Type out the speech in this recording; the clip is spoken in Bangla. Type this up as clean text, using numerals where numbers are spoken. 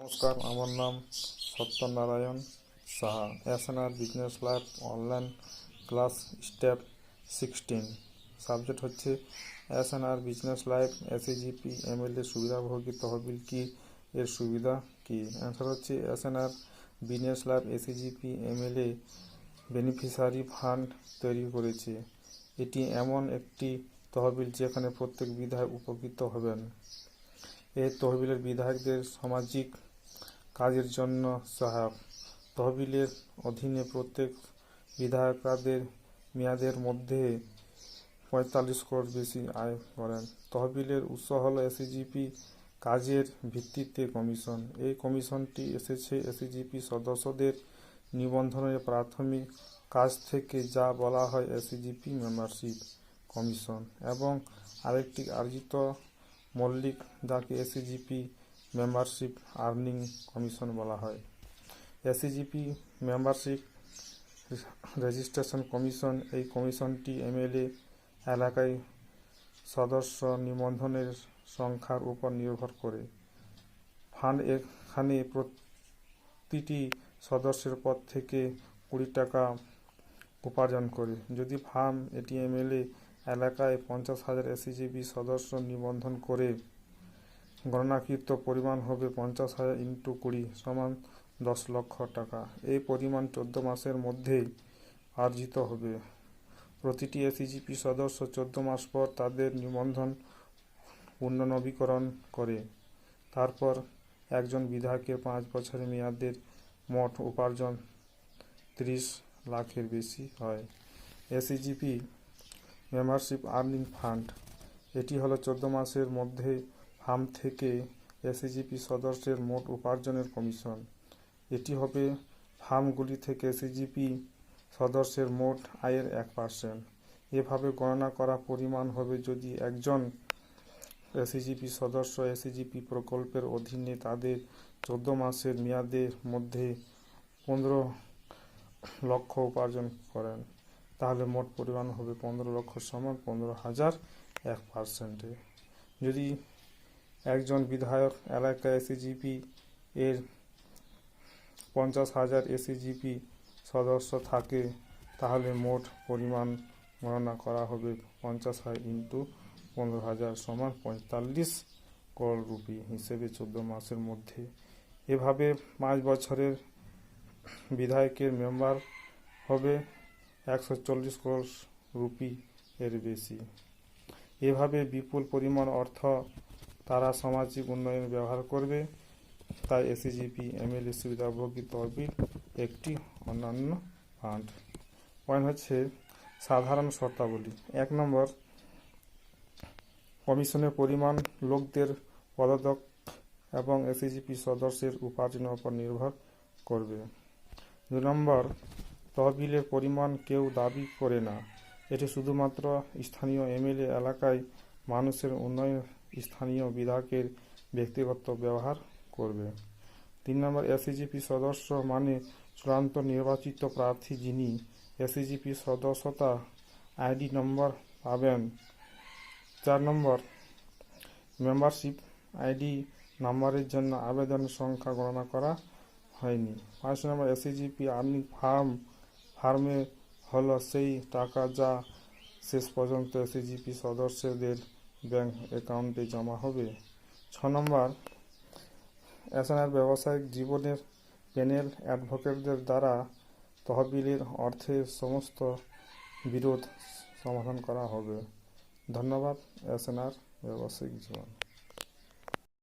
নমস্কার, আমার নাম Satyanarayan Saha. SNR business life online class step 16। Subject হচ্ছে SNR business life SAGP MLA সুবিধাভোগী তহবিল কি, এর সুবিধা কি। অ্যান্সার হচ্ছে SNR business life SAGP MLA beneficiary fund তৈরি করেছে। এটি এমন একটি তহবিল যেখানে প্রত্যেক বিধায়ক উপকৃত হবেন। এই তহবিলের বিধায়কদের সামাজিক কাজের জন্য সহায়ক। তহবিলের অধীনে প্রত্যেক বিধায়কদের মেয়াদের মধ্যে 45 কোটি বেশি আয় করেন। তহবিলের উৎস হল এসএজিপি কাজের ভিত্তিতে কমিশন। এই কমিশনটি এসেছে এসএজিপি সদস্যদের নিবন্ধনের প্রাথমিক কাজ থেকে, যা বলা হয় এসএজিপি মেম্বারশিপ কমিশন, এবং আরেকটি আর্জিত মৌলিক, যাকে এসএজিপি মেম্বারশিপ আর্নিং কমিশন বলা হয়। এসএজিপি মেম্বারশিপ রেজিস্ট্রেশন কমিশন, এই কমিশনটি এমএলএ এলাকায় সদস্য নিবন্ধনের সংখ্যার উপর নির্ভর করে। ফান্ড এখানে প্রতিটি সদস্যের পদ থেকে 20 টাকা উপার্জন করে। যদি ফার্ম এটি এমএলএ এলাকায় 50,000 এসএজিপি সদস্য নিবন্ধন করে, গণনাকৃত পরিমাণ হবে 50,000 × 20 সমান 10 লক্ষ টাকা। এই পরিমাণ 14 মাসের মধ্যে অর্জিত হবে। প্রতিটি এসএজিপি সদস্য 14 মাস পর তাদের নিবন্ধন পুনর্নবীকরণ করে। তারপর একজন বিধায়কের 5 বছরের মেয়াদের মোট উপার্জন 30 লাখের বেশি হয়। এসএজিপি মেম্বারশিপ আর্নিং ফান্ড, এটি হলো 14 মাসের মধ্যে ফার্ম থেকে এসএজিপি সদস্যের মোট উপার্জনের কমিশন। এটি হবে ফার্মগুলি থেকে এসএজিপি সদস্যের মোট আয়ের 1%। এভাবে গণনা করা পরিমাণ হবে যদি একজন এসএজিপি সদস্য এসএজিপি প্রকল্পের অধীনে তাদের 14 মাসের মেয়াদের মধ্যে 15 লক্ষ উপার্জন করেন, তাহলে মোট পরিমাণ হবে 15 লক্ষ সমান 15,000 1%। যদি একজন বিধায়ক এলাকায় এসএজিপি এর 50,000 এসএজিপি সদস্য থাকে, তাহলে মোট পরিমাণ গণনা করা হবে 50,000 × 15,000 সমান 45 কোটি রুপি হিসেবে 14 মাসের মধ্যে। এভাবে 5 বছরের বিধায়কের মেম্বার হবে 140 কোটি রুপি এর বেশি। এভাবে বিপুল পরিমাণ অর্থ তারা সামাজিক উন্নয়নে ব্যবহার করবে। তাই এসএজিপি এমএলএ সুবিধাভোগী তহবিল একটি অন্যান্য ফান্ড। পয়েন্ট হচ্ছে সাধারণ শর্তাবলী। 1 নম্বর, কমিশনের পরিমাণ লোকদের পদক এবং এসএজিপি সদস্যের উপার্জনের উপর নির্ভর করবে। 2 নম্বর, তহবিলের পরিমাণ কেউ দাবি করে না, এটি শুধুমাত্র স্থানীয় এমএলএ এলাকায় মানুষের উন্নয়ন স্থানীয় বিধায়কের ব্যক্তিগত ব্যবহার করবে। 3 নম্বর, এসএজিপি সদস্য মানে চূড়ান্ত নির্বাচিত প্রার্থী, যিনি এসএজিপি সদস্যতা আইডি নম্বর পাবেন। 4 নম্বর, মেম্বারশিপ আইডি নাম্বারের জন্য আবেদনের সংখ্যা গণনা করা হয়নি। 5 নম্বর, এসএজিপি আর্নিং ফার্মে হলো সেই টাকা যা শেষ পর্যন্ত এসএজিপি সদস্যদের ব্যাংক অ্যাকাউন্টে জমা হবে। 6 নম্বর, এসএনআর ব্যবসায়িক জীবনের প্যানেল অ্যাডভোকেটদের দ্বারা তহবিলের অর্থের সমস্ত বিরোধ সমাধান করা হবে। ধন্যবাদ। এসএনআর ব্যবসায়িক জীবন।